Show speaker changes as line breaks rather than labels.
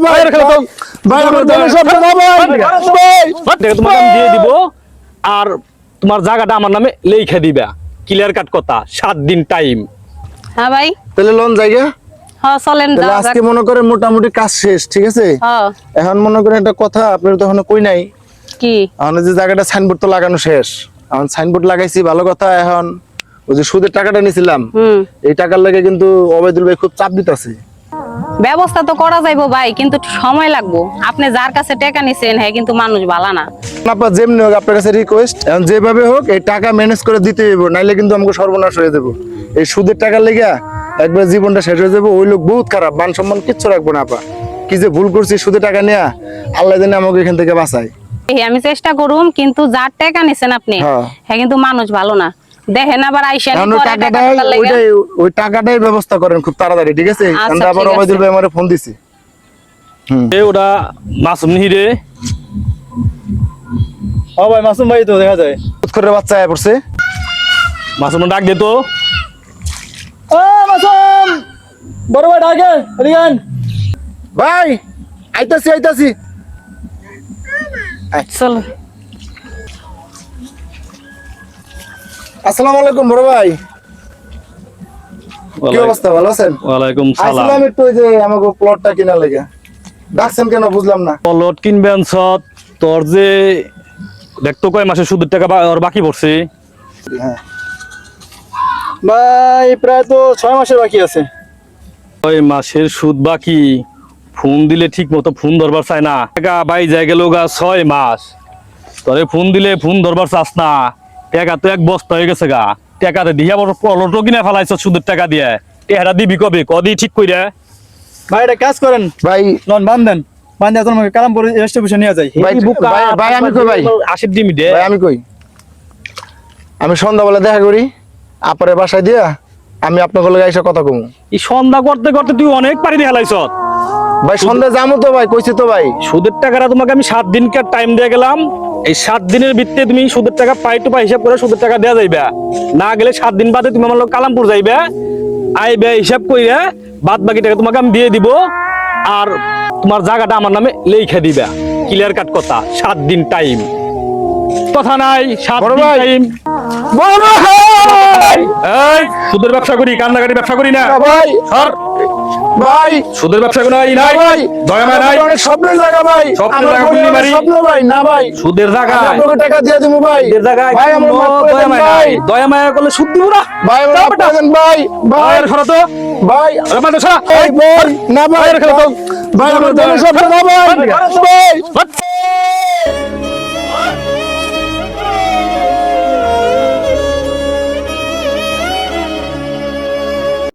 ভাই ভাই আমার দলের সব না ভাই
তোমাকে আমি দিয়ে দিব আর তোমার জায়গাটা আমার নামে লিখে দিবা ক্লিয়ার কাট কথা 7 দিন টাইম।
হ্যাঁ ভাই
তাহলে লোন জায়গা
হ্যাঁ চলেন
তাহলে
যাওয়া
আজকে
যাক।
মনে করেন মোটামুটি কাজ শেষ ঠিক আছে
হ্যাঁ
এখন মনে করেন একটা কথা আপনার তো এখনো কই নাই
কি
এখন যে জায়গাটা সাইনবোর্ড তো লাগানো শেষ এখন সাইনবোর্ড লাগাইছি ভালো কথা এখন ওই যে সুদের টাকাটা নিছিলাম এই টাকার লাগে কিন্তু ওবাইদুল ভাই খুব চাপ দিতেছে
ব্যবস্থা তো করা যাইবো ভাই কিন্তু একটু সময় লাগবো আপনি যার কাছে টাকা নিছেন হ্যাঁ কিন্তু মানুষ ভালো না
আপনার যেমনি হোক আপনার কাছে রিকোয়েস্ট এখন যেভাবে হোক এই টাকা ম্যানেজ করে দিতে হইব নাইলে কিন্তু আমাকে সর্বনাশ হয়ে যাবো এই সুদের টাকা লেগে একবার জীবনটা শেষ হয়ে যাবো ওই লোক বহুত খারাপ মান সম্মান কিচ্ছু রাখবো না আপা কি যে ভুল করছি সুদের টাকা নেয়া আল্লাহ জানে আমাকে এখান থেকে বাঁচায়
এই আমি চেষ্টা করুম কিন্তু যার টাকা নিছেন আপনি
হ্যাঁ।
হ্যাঁ কিন্তু মানুষ ভালো না দেখেন আবার আইসা
এখন ওই টাকাটাই ওই টাকাটাই ব্যবস্থা করেন খুব তাড়াতাড়ি ঠিক আছে
আচ্ছা,
আমরা আবার
ঠিক আছে।
ওবাইদুল ভাই আমারে ফোন দিছি
ওটা মাসুম নিহিরে
ও ভাই মাসুম ভাই তো দেখা যায়
করে বাচ্চা আয়া পড়ছে
মাসুম ডাক দে তো
ও মাসুম বড় ভাই ডাকে রিয়ান
ভাই আইতাছি
চলো
আসসালামু আলাইকুম বড় ভাই কি অবস্থা ভালো আছেন
ওয়ালাইকুম সালাম।
আসসালাম একটু ওই যে আমাকে প্লটটা কিনা লেগে ডাকছেন কেন বুঝলাম না
প্লট কিনবেন সৎ তোর যে দেখতো কয় মাসে সুদের টাকা ওর বাকি পড়ছে
হ্যাঁ
ভাই প্রায় তো 6 মাসের বাকি আছে
6 মাসের সুদ বাকি ফোন দিলে ঠিক মতো ফোন ধরবার চায় না টাকা বাই যায় গেল গা 6 মাস তোরে ফোন দিলে ফোন ধরবার চাস না টাকা তো এক বস্তা হয়ে গেছে গা টাকাতে দিয়ে আবার প্লটও কিনে ফেলাইছ সুদের টাকা দিয়ে টেহারা দিবি কবে কদি ঠিক কইরা
ভাই এটা কাজ করেন
ভাই
লোন বান্ধেন বান্ধে তোমাকে কালামপুর রেজিস্ট্রেশন নিয়ে যাই
ভাই ভাই আমি কই ভাই
আশির ডিমি দে
ভাই আমি কই আমি সন্ধ্যাবেলা দেখা করি আপনার বাসায় দিয়া আমি আপনার লগে এসে কথা কমু
এই সন্ধ্যা করতে করতে তুই অনেক পারি দিয়ে ফেলাইছ
ভাই সন্ধ্যা যাবো তো ভাই কইছি তো ভাই
সুদের টাকাটা তোমাকে আমি 7 দিনকার টাইম দিয়ে গেলাম এই 7 দিনের ভিত্তিতে তুমি সুদের টাকা পাই টু পাই হিসাব করে সুদের টাকা দেয়া যাইবা না গেলে 7 দিন বাদে তুমি আমার লোক কালামপুর যাইবা আইবে হিসাব কইরা বাদ বাকি টাকা তোমাকে আমি দিয়ে দিব আর তোমার জায়গাটা আমার নামে লিখে দিবা ক্লিয়ার কাট কথা 7 দিন টাইম কথা নাই 7
বড়
দিন
ভাই।
টাইম
বড় ভাই
এই সুদের ব্যবসা করি কান্নাকাটি ব্যবসা করি না
ভাই
সর
ভাই
সুদের ব্যবসা কোনো নাই নাই
ভাই
দয়া মায়া নাই
অনেক স্বপ্নের জায়গা ভাই
স্বপ্নের
আমার
জায়গা
পরিবারের
পুন্নি মারি।
স্বপ্ন ভাই না ভাই
সুদের জায়গায়
আমি আপনাকে টাকা দিয়ে দেবো ভাই
সুদের জায়গায়
ভাই আমার মাফ করে
দয়া
দেন
মায়া
ভাই
নাই দয়া মায়া করলে সুদ দিব না
ভাই আমার মাফ করে দেন ভাই ভাই
ভাইয়ের সরা তো
ভাই
আরে মাথা সরা
ভাই ভাই না ভাই
ভাইয়ের খেলা তো
ভাই আমার দলের স্বপ্ন না ভাই ভাই
ভাই